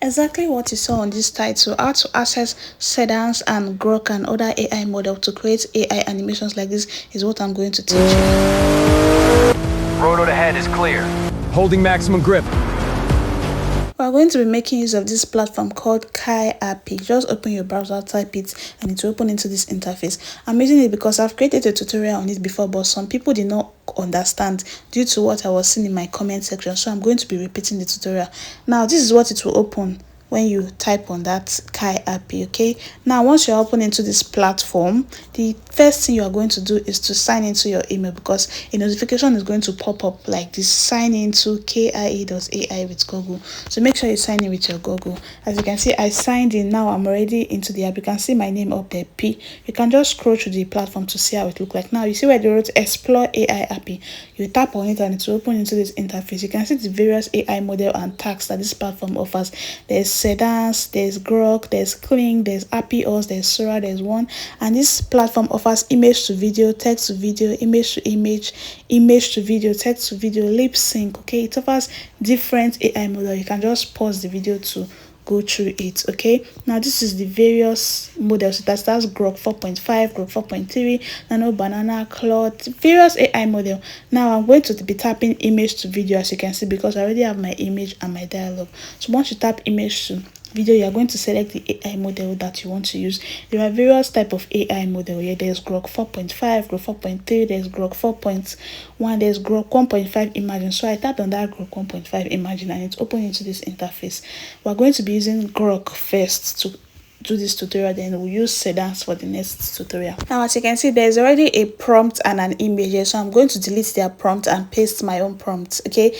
Exactly what you saw on this title, how to access Seedance and Grok and other AI model to create AI animations like this is what I'm going to teach you. Road ahead is clear. Holding maximum grip. We're going to be making use of this platform called Kai API. Just open your browser, type it, and it will open into this interface. I'm using it because I've created a tutorial on it before, but some people did not understand due to what I was seeing in my comment section. So I'm going to be repeating the tutorial. Now, this is what it will open when you type on that Kai API. Okay, now once you're open into this platform, the first thing you are going to do is to sign into your email, because a notification is going to pop up like this: sign into KIE.ai with Google. So make sure you sign in with your Google. As you can see, I signed in. Now I'm already into the app. You can see my name up there, P. You can just scroll through the platform to see how it looks like. Now you see where they wrote explore AI API. You tap on it and it will open into this interface. You can see the various AI model and tags that this platform offers. There's Seedance, there's Grok, there's Kling, there's APIOS, there's Sora, there's one. And this platform offers image to video, text to video, image to image, image to video, text to video, lip sync. Okay, it offers different AI model. You can just pause the video to go through it. Okay, now this is the various models. That's Grok 4.5, Grok 4.3, nanobabana, Claude, various AI model. Now I'm going to be tapping image to video, as you can see, because I already have my image and my dialogue. So once you tap image to video, you are going to select the AI model that you want to use. There are various type of AI model here. There's Grok 4.5, Grok 4.3, there's Grok 4.1, there's Grok 1.5 Imagine. So I tapped on that Grok 1.5 Imagine and it's open into this interface. We're going to be using Grok first to do this tutorial, then we'll use Seedance for the next tutorial. Now as you can see, there's already a prompt and an image here, so I'm going to delete their prompt and paste my own prompt. Okay,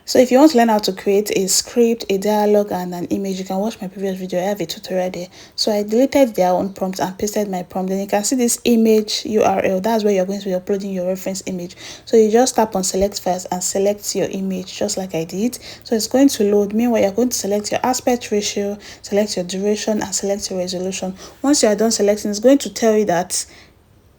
so if you want to learn how to create a script, a dialogue, and an image, you can watch my previous video. I have a tutorial there. So I deleted their own prompt and pasted my prompt. Then you can see this image URL. That's where you're going to be uploading your reference image. So you just tap on select files and select your image, just like I did. So it's going to load. Meanwhile, you're going to select your aspect ratio, select your duration, and select your resolution. Once you are done selecting, it's going to tell you that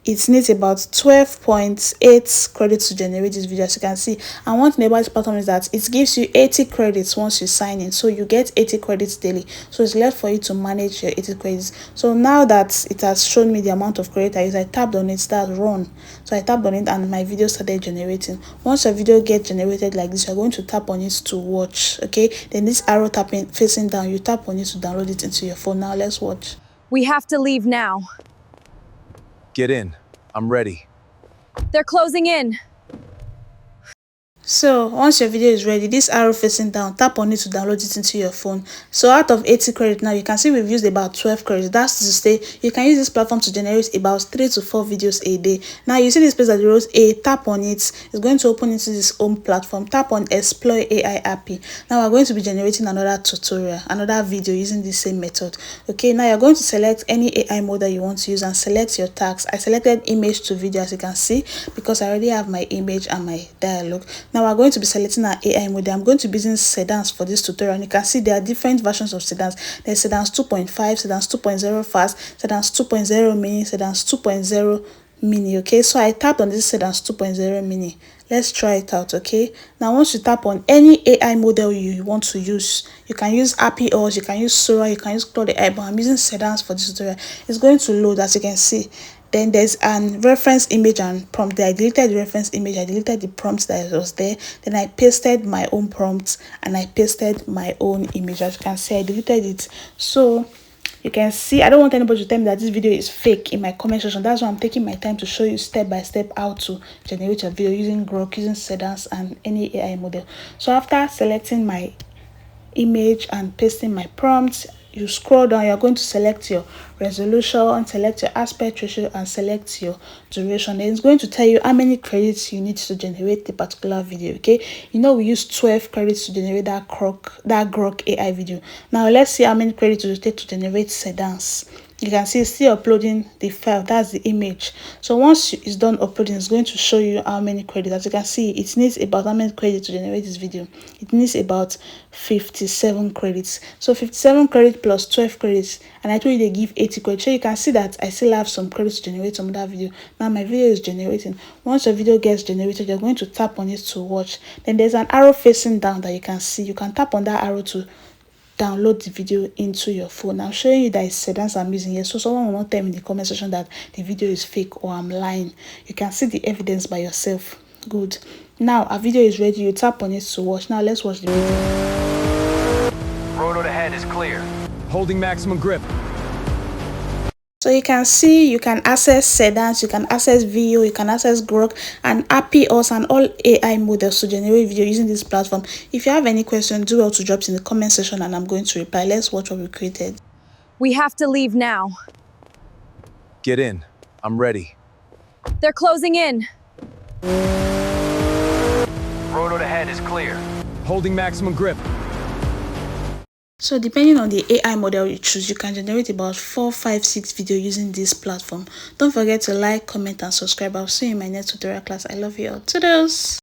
it needs about 12.8 credits to generate this video, as you can see. And one thing about this platform is that it gives you 80 credits once you sign in, so you get 80 credits daily. So it's left for you to manage your 80 credits. So now that it has shown me the amount of credit I use, I tapped on it, start run. So I tapped on it and my video started generating. Once your video gets generated like this, you're going to tap on it to watch. Okay, then this arrow tapping facing down, you tap on it to download it into your phone. Now let's watch. We have to leave now. Get in. I'm ready. They're closing in. So once your video is ready, this arrow facing down, tap on it to download it into your phone. So out of 80 credits now, you can see we've used about 12 credits. That's to say you can use this platform to generate about 3 to 4 videos a day. Now you see this place that wrote A, tap on it. It's going to open into this home platform. Tap on Explore AI API. Now we're going to be generating another tutorial, another video using the same method. Okay, now you're going to select any AI model you want to use and select your tags. I selected image to video, as you can see, because I already have my image and my dialogue. Now we're going to be selecting our AI model. I'm going to be using Seedance for this tutorial. And you can see there are different versions of Seedance. There's Seedance 2.5, Seedance 2.0 fast, Seedance 2.0 mini, Seedance 2.0 mini. Okay, so I tapped on this Seedance 2.0 mini. Let's try it out. Okay, now once you tap on any AI model you want to use, you can use APIOS, you can use Sora, you can use Claude AI, but I'm using Seedance for this tutorial. It's going to load, as you can see. Then there's an reference image and prompt. I deleted the reference image, I deleted the prompt that was there. Then I pasted my own prompt and I pasted my own image. As you can see, I deleted it. So you can see, I don't want anybody to tell me that this video is fake in my comment section. That's why I'm taking my time to show you step by step how to generate a video using Grok, using Seedance and any AI model. So after selecting my image and pasting my prompts, you scroll down, you're going to select your resolution, select your aspect ratio, and select your duration. Then it's going to tell you how many credits you need to generate the particular video. Okay, you know we use 12 credits to generate that Grok AI video. Now let's see how many credits it will take to generate Seedance. You can see it's still uploading the file. That's the image. So once it's done uploading, it's going to show you how many credits. As you can see, it needs about how many credits to generate this video. It needs about 57 credits. So 57 credits plus 12 credits, and I told you they give 80 credits. So you can see that I still have some credits to generate some other video. Now my video is generating. Once your video gets generated, you're going to tap on it to watch. Then there's an arrow facing down that you can see. You can tap on that arrow to download the video into your phone. I'm showing you that it's Seedance I'm using here, so someone will not tell me in the comment section that the video is fake or I'm lying. You can see the evidence by yourself. Good. Now our video is ready. You tap on it to watch. Now let's watch the video. Road ahead is clear. Holding maximum grip. So you can see you can access Seedance, you can access video, you can access Grok and API also and all AI models to generate video using this platform. If you have any questions, do well to drop it in the comment section and I'm going to reply. Let's watch what we created. We have to leave now. Get in. I'm ready. They're closing in. Road ahead is clear. Holding maximum grip. So depending on the AI model you choose, you can generate about 4, 5, 6 videos using this platform. Don't forget to like, comment and subscribe. I'll see you in my next tutorial class. I love you all. Toodles!